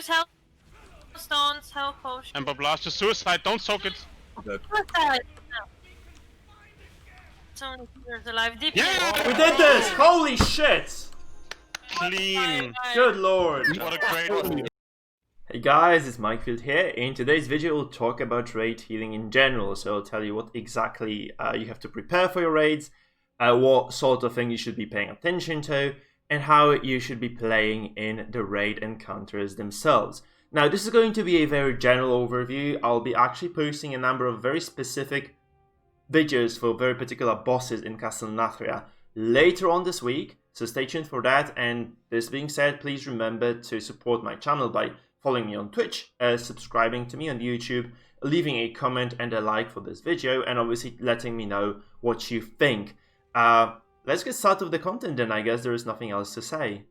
use health stones, health potions. Ember Blast, just suicide, don't soak it. Okay. Suicide! No. So many healers alive. DPS. Yeah! We did this! Holy shit! Clean. Good lord! What a great one. Hey guys, it's Mikefield here. In today's video, we'll talk about raid healing in general. So I'll tell you what exactly you have to prepare for your raids, what sort of thing you should be paying attention to, and how you should be playing in the raid encounters themselves. Now, this is going to be a very general overview. I'll be actually posting a number of very specific videos for very particular bosses in Castle Nathria later on this week, so stay tuned for that. And this being said, please remember to support my channel by following me on Twitch, subscribing to me on YouTube, leaving a comment and a like for this video, and obviously letting me know what you think. Let's get started with the content then. I guess there is nothing else to say.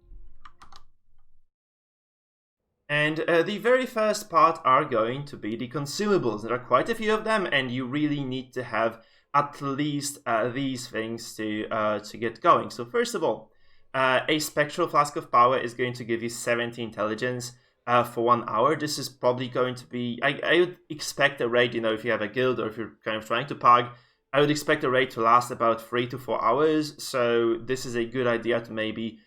And the very first part are going to be the consumables. There are quite a few of them, and you really need to have at least these things to get going. So first of all, a spectral flask of power is going to give you 70 intelligence for 1 hour. This is probably going to be, I would expect a raid, you know, if you have a guild or if you're kind of trying to pug, I would expect a raid to last about 3 to 4 hours. So this is a good idea to maybe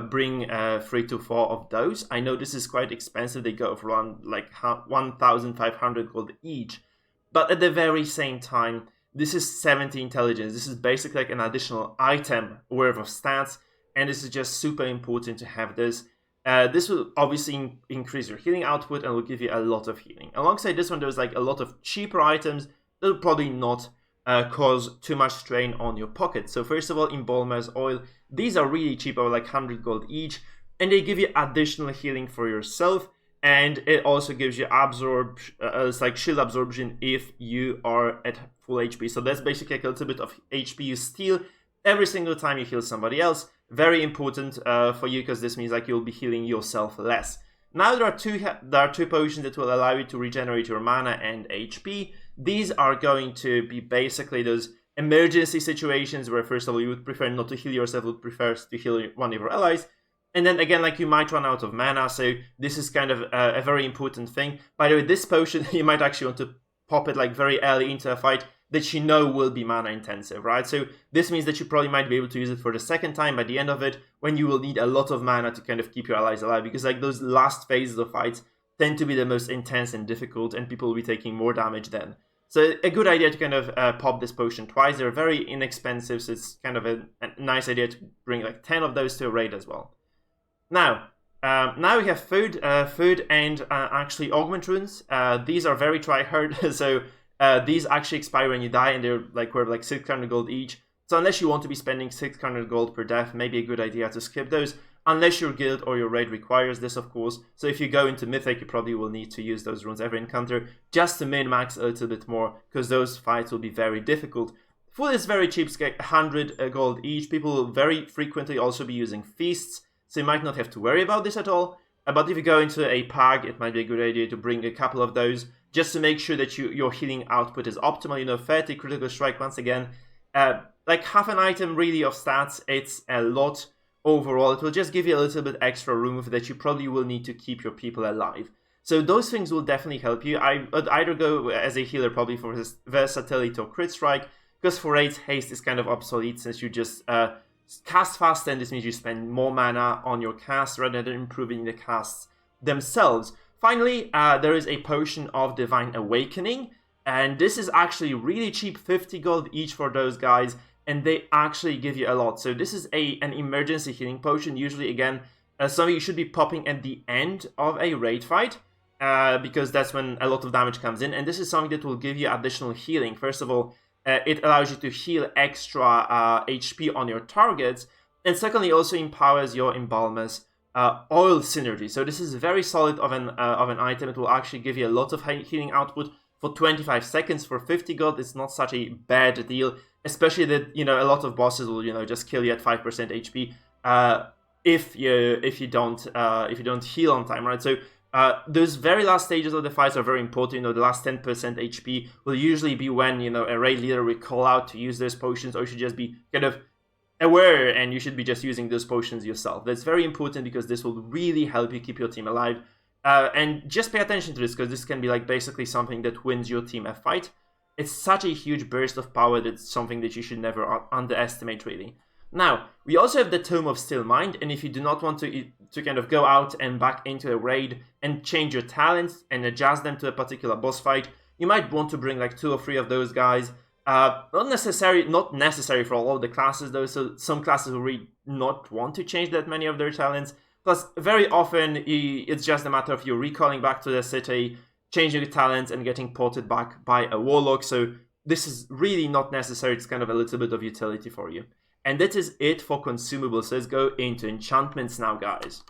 bring 3 to 4 of those. I know this is quite expensive. They go for around like 1,500 gold each. But at the very same time, this is 70 intelligence. This is basically like an additional item worth of stats. And this is just super important to have this. This will obviously increase your healing output and will give you a lot of healing. Alongside this one, there's like a lot of cheaper items that will probably not cause too much strain on your pocket. So first of all, Embalmer's oil. These are really cheap, about like 100 gold each, and they give you additional healing for yourself, and it also gives you it's like shield absorption if you are at full HP. So that's basically like a little bit of HP you steal every single time you heal somebody else. Very important for you, because this means like you'll be healing yourself less. Now there are two potions that will allow you to regenerate your mana and HP. These are going to be basically those emergency situations where, first of all, you would prefer not to heal yourself, would prefer to heal one of your allies. And then again, like, you might run out of mana, so this is kind of a very important thing. By the way, this potion, you might actually want to pop it like very early into a fight that you know will be mana intensive, right? So this means that you probably might be able to use it for the second time by the end of it, when you will need a lot of mana to kind of keep your allies alive, because like those last phases of fights tend to be the most intense and difficult, and people will be taking more damage then. So a good idea to kind of pop this potion twice. They're very inexpensive, so it's kind of a nice idea to bring like 10 of those to a raid as well. Now we have food and actually augment runes. These are very try-hard, so these actually expire when you die, and they're like worth like 600 gold each. So unless you want to be spending 600 gold per death, maybe a good idea to skip those, unless your guild or your raid requires this, of course. So if you go into Mythic, you probably will need to use those runes every encounter, just to min-max a little bit more, because those fights will be very difficult. Food is very cheap, 100 gold each. People will very frequently also be using feasts, so you might not have to worry about this at all. But if you go into a pag, it might be a good idea to bring a couple of those, just to make sure that your healing output is optimal. You know, 30 critical strike once again. Like half an item really of stats, it's a lot overall. It will just give you a little bit extra room that you probably will need to keep your people alive. So those things will definitely help you. I would either go as a healer probably for his versatility or crit strike, because for raids, haste is kind of obsolete, since you just cast faster, and this means you spend more mana on your cast rather than improving the casts themselves. Finally, there is a potion of Divine Awakening, and this is actually really cheap, 50 gold each for those guys, and they actually give you a lot. So this is an emergency healing potion. Usually, again, something you should be popping at the end of a raid fight, because that's when a lot of damage comes in, and this is something that will give you additional healing. First of all, it allows you to heal extra HP on your targets, and secondly, also empowers your Embalmer's oil synergy. So this is very solid of an item. It will actually give you a lot of healing output for 25 seconds for 50 gold. It's not such a bad deal, especially that, you know, a lot of bosses will, you know, just kill you at 5% HP if you don't heal on time, right? So those very last stages of the fights are very important. You know, the last 10% HP will usually be when, you know, a raid leader will call out to use those potions, or you should just be kind of aware, and you should be just using those potions yourself. That's very important, because this will really help you keep your team alive. And just pay attention to this, because this can be like basically something that wins your team a fight. It's such a huge burst of power that it's something that you should never underestimate, really. Now, we also have the Tome of Still Mind, and if you do not want to kind of go out and back into a raid and change your talents and adjust them to a particular boss fight, you might want to bring like 2 or 3 of those guys. Not necessary for all of the classes though, so some classes will really not want to change that many of their talents. Plus, very often, it's just a matter of you recalling back to the city, changing your talents, and getting ported back by a warlock, so this is really not necessary. It's kind of a little bit of utility for you. And that is it for consumables, so let's go into enchantments now, guys.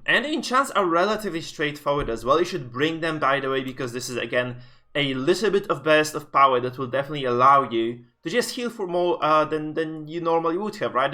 And the enchants are relatively straightforward as well. You should bring them, by the way, because this is, again, a little bit of burst of power that will definitely allow you to just heal for more than you normally would have, right?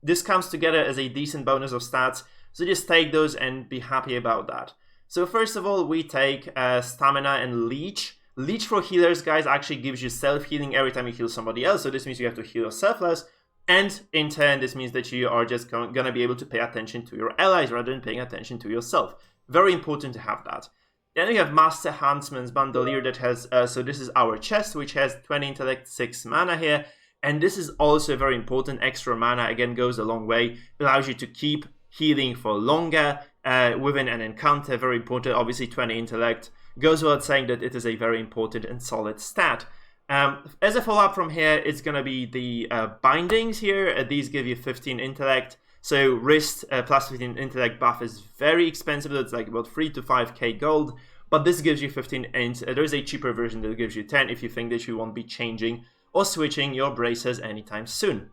This comes together as a decent bonus of stats, so just take those and be happy about that. So first of all, we take Stamina and Leech. Leech for healers, guys, actually gives you self-healing every time you heal somebody else, so this means you have to heal yourself less, and in turn, this means that you are just gonna be able to pay attention to your allies rather than paying attention to yourself. Very important to have that. Then we have Master Huntsman's Bandolier that has, so this is our chest, which has 20 intellect, 6 mana here, and this is also very important. Extra mana, again, goes a long way, allows you to keep healing for longer within an encounter, very important. Obviously 20 intellect goes without saying that it is a very important and solid stat. As a follow-up from here, it's going to be the bindings here. These give you 15 intellect. So wrist plus 15 intellect buff is very expensive. It's like about 3 to 5k gold. But this gives you 15 int. There's a cheaper version that gives you 10 if you think that you won't be changing or switching your braces anytime soon.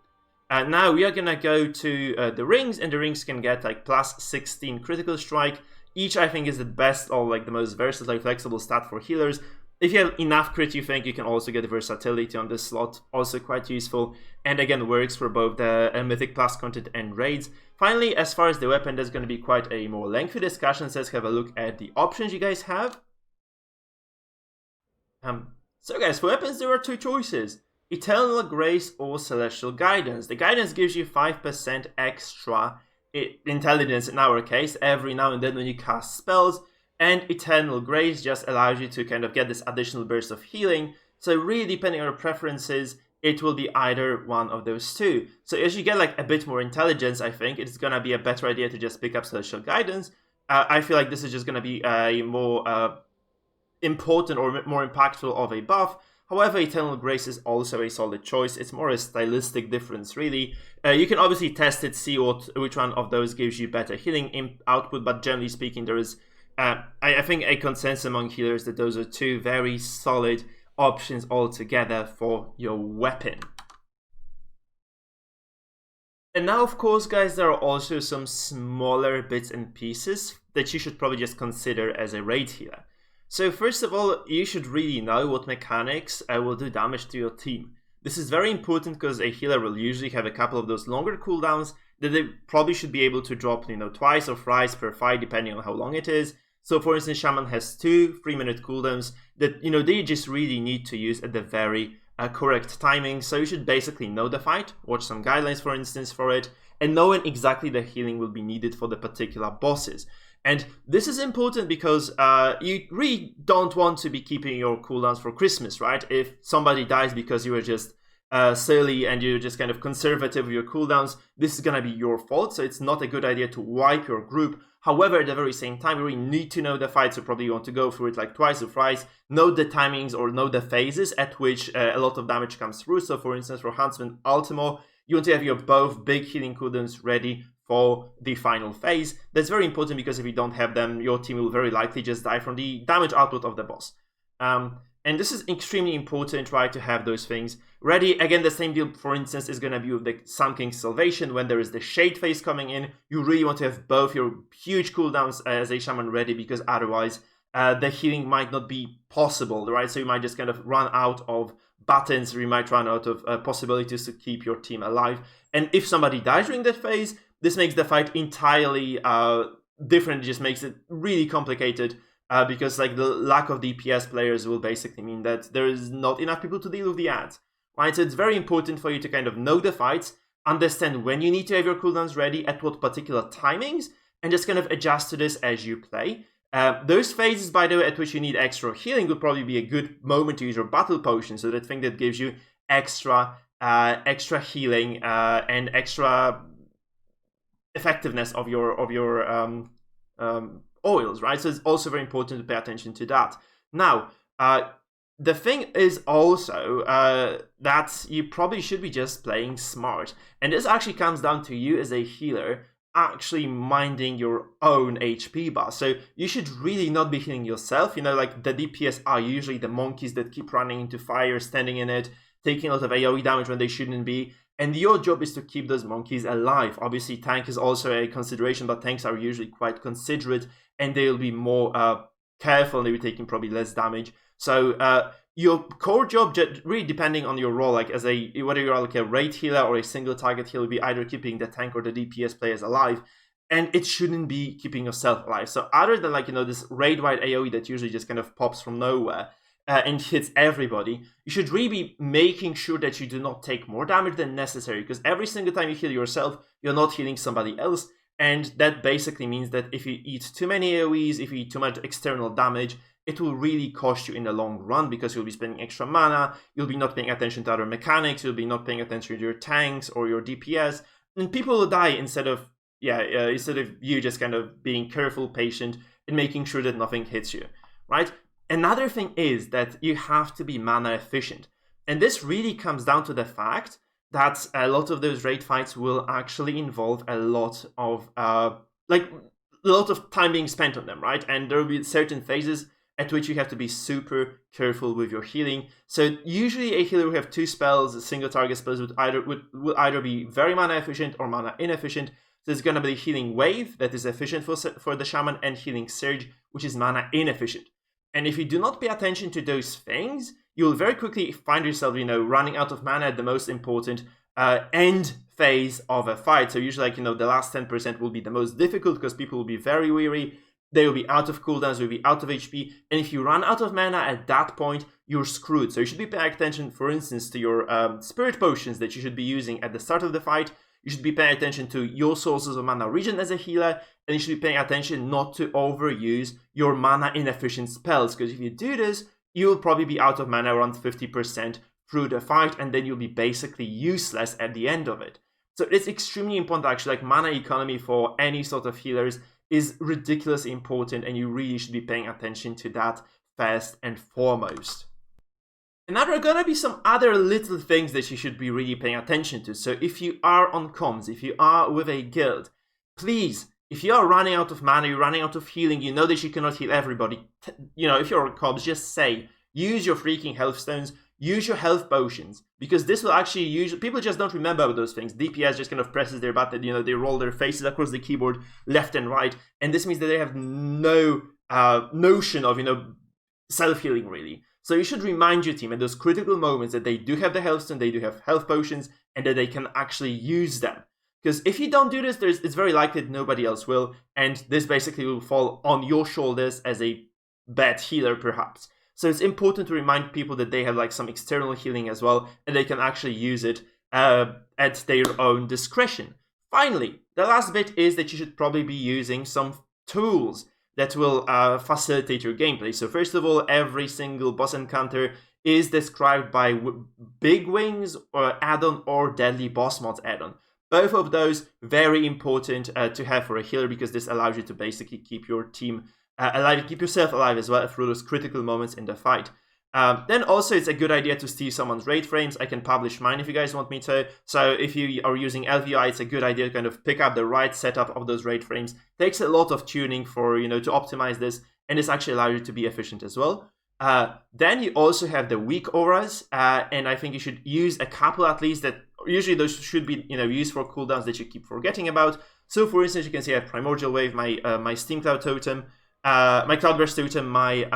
Now we are going to go to the rings, and the rings can get like plus 16 critical strike. Each, I think, is the best or like the most versatile, flexible stat for healers. If you have enough crit, you think you can also get versatility on this slot, also quite useful, and again works for both the Mythic Plus content and raids. Finally, as far as the weapon, there's going to be quite a more lengthy discussion, so let's have a look at the options you guys have. So guys, for weapons there are 2 choices: Eternal Grace or Celestial Guidance. The Guidance gives you 5% extra intelligence in our case every now and then when you cast spells, and Eternal Grace just allows you to kind of get this additional burst of healing. So really, depending on your preferences, it will be either one of those 2. So as you get like a bit more intelligence, I think it's gonna be a better idea to just pick up Celestial Guidance. I feel like this is just gonna be a more important or more impactful of a buff. However, Eternal Grace is also a solid choice. It's more a stylistic difference, really. You can obviously test it, see which one of those gives you better healing output, but generally speaking, there is I think a consensus among healers that those are 2 very solid options altogether for your weapon. And now, of course, guys, there are also some smaller bits and pieces that you should probably just consider as a raid healer. So first of all, you should really know what mechanics will do damage to your team. This is very important because a healer will usually have a couple of those longer cooldowns that they probably should be able to drop, twice or thrice per fight, depending on how long it is. So for instance, Shaman has 2 3-minute cooldowns that, they just really need to use at the very correct timing. So you should basically know the fight, watch some guidelines, for instance, for it, and know when exactly the healing will be needed for the particular bosses. And this is important because you really don't want to be keeping your cooldowns for Christmas, right? If somebody dies because you were just silly and you're just kind of conservative with your cooldowns, this is going to be your fault, so it's not a good idea to wipe your group. However, at the very same time, you really need to know the fight, so probably you want to go through it like twice or thrice, know the timings or know the phases at which a lot of damage comes through. So for instance, for Huntsman Ultimo, you want to have your both big healing cooldowns ready for the final phase. That's very important because if you don't have them, your team will very likely just die from the damage output of the boss. And this is extremely important, right, to have those things ready. Again, the same deal, for instance, is going to be with the Sun King's Salvation. When there is the Shade phase coming in, you really want to have both your huge cooldowns as a Shaman ready, because otherwise the healing might not be possible, right? So you might just kind of run out of buttons, or you might run out of possibilities to keep your team alive. And if somebody dies during that phase, this makes the fight entirely different. It just makes it really complicated. Because like the lack of DPS players will basically mean that there is not enough people to deal with the ads, right? So it's very important for you to kind of know the fights, understand when you need to have your cooldowns ready, at what particular timings, and just kind of adjust to this as you play. Those phases, by the way, at which you need extra healing would probably be a good moment to use your battle potion, so that thing that gives you extra healing and extra effectiveness of your oils, right? So it's also very important to pay attention to that. Now, the thing is also that you probably should be just playing smart, and this actually comes down to you as a healer actually minding your own HP bar. So you should really not be healing yourself. You know, like the DPS are usually the monkeys that keep running into fire, standing in it, taking a lot of AoE damage when they shouldn't be. And your job is to keep those monkeys alive. Obviously, tank is also a consideration, but tanks are usually quite considerate, and they'll be more careful, and they'll be taking probably less damage. So your core job, really depending on your role, like as whether you're like a raid healer or a single target healer, will be either keeping the tank or the DPS players alive, and it shouldn't be keeping yourself alive. So other than like, you know, this raid-wide AoE that usually just kind of pops from nowhere and hits everybody, you should really be making sure that you do not take more damage than necessary, because every single time you heal yourself, you're not healing somebody else, and that basically means that if you eat too many AoEs, if you eat too much external damage, it will really cost you in the long run, because you'll be spending extra mana, you'll be not paying attention to other mechanics, you'll be not paying attention to your tanks or your DPS, and people will die instead of you just kind of being careful, patient, and making sure that nothing hits you, right? Another thing is that you have to be mana efficient, and this really comes down to the fact that a lot of those raid fights will actually involve a lot of time being spent on them, right? And there will be certain phases at which you have to be super careful with your healing. So usually a healer will have two spells, single target spells will either be very mana efficient or mana inefficient. So there's going to be healing wave that is efficient for the shaman, and healing surge, which is mana inefficient. And if you do not pay attention to those things, you'll very quickly find yourself, you know, running out of mana at the most important end phase of a fight. So usually, like, you know, the last 10% will be the most difficult, because people will be very weary. They will be out of cooldowns, will be out of HP, and if you run out of mana at that point, you're screwed. So you should be paying attention, for instance, to your spirit potions that you should be using at the start of the fight. You should be paying attention to your sources of mana regen as a healer, and you should be paying attention not to overuse your mana inefficient spells, because if you do this, you'll probably be out of mana around 50% through the fight, and then you'll be basically useless at the end of it. So it's extremely important, actually, like mana economy for any sort of healers is ridiculously important, and you really should be paying attention to that first and foremost. And now there are gonna be some other little things that you should be really paying attention to. So if you are on comms, if you are with a guild, please, if you are running out of mana, you're running out of healing, you know that you cannot heal everybody, you know, if you're on comms, just say, use your freaking health stones, use your health potions, because this will actually people just don't remember about those things. DPS just kind of presses their button, you know, they roll their faces across the keyboard left and right, and this means that they have no notion of, you know, self-healing really. So you should remind your team at those critical moments that they do have the health stone, they do have health potions, and that they can actually use them. Because if you don't do this, it's very likely that nobody else will, and this basically will fall on your shoulders as a bad healer perhaps. So it's important to remind people that they have like some external healing as well, and they can actually use it at their own discretion. Finally, the last bit is that you should probably be using some tools that will facilitate your gameplay. So first of all, every single boss encounter is described by Big Wings or add-on or Deadly Boss Mods add-on. Both of those very important to have for a healer, because this allows you to basically keep your team alive, keep yourself alive as well through those critical moments in the fight. Then also it's a good idea to steal someone's raid frames. I can publish mine if you guys want me to. So if you are using LVI, it's a good idea to kind of pick up the right setup of those raid frames. Takes a lot of tuning for, you know, to optimize this, and this actually allows you to be efficient as well. Then you also have the weak auras, and I think you should use a couple at least that usually those should be, you know, used for cooldowns that you keep forgetting about. So for instance, you can see I have Primordial Wave, my Steam Cloud Totem, my Cloudburst Totem, my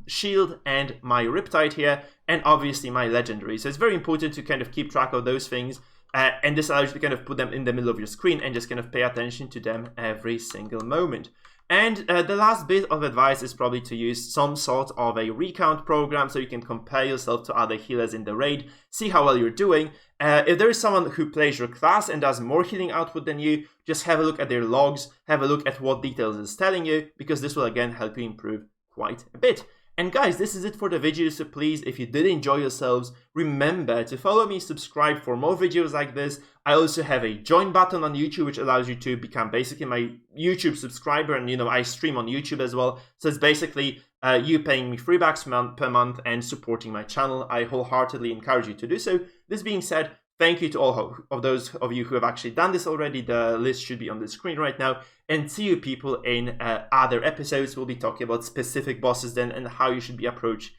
Shield, and my Riptide here, and obviously my Legendary. So it's very important to kind of keep track of those things, and this allows you to kind of put them in the middle of your screen and just kind of pay attention to them every single moment. And the last bit of advice is probably to use some sort of a recount program so you can compare yourself to other healers in the raid, see how well you're doing. If there is someone who plays your class and does more healing output than you, just have a look at their logs, have a look at what details it's telling you, because this will again help you improve quite a bit. And guys, this is it for the video, so please, if you did enjoy yourselves, remember to follow me, subscribe for more videos like this. I also have a join button on YouTube, which allows you to become basically my YouTube subscriber, and I stream on YouTube as well. So it's basically you paying me $3 per month and supporting my channel. I wholeheartedly encourage you to do so. This being said, thank you to all of those of you who have actually done this already. The list should be on the screen right now. And see you people in other episodes. We'll be talking about specific bosses then and how you should approach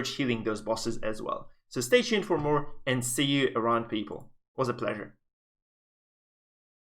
healing those bosses as well. So stay tuned for more and see you around, people. It was a pleasure.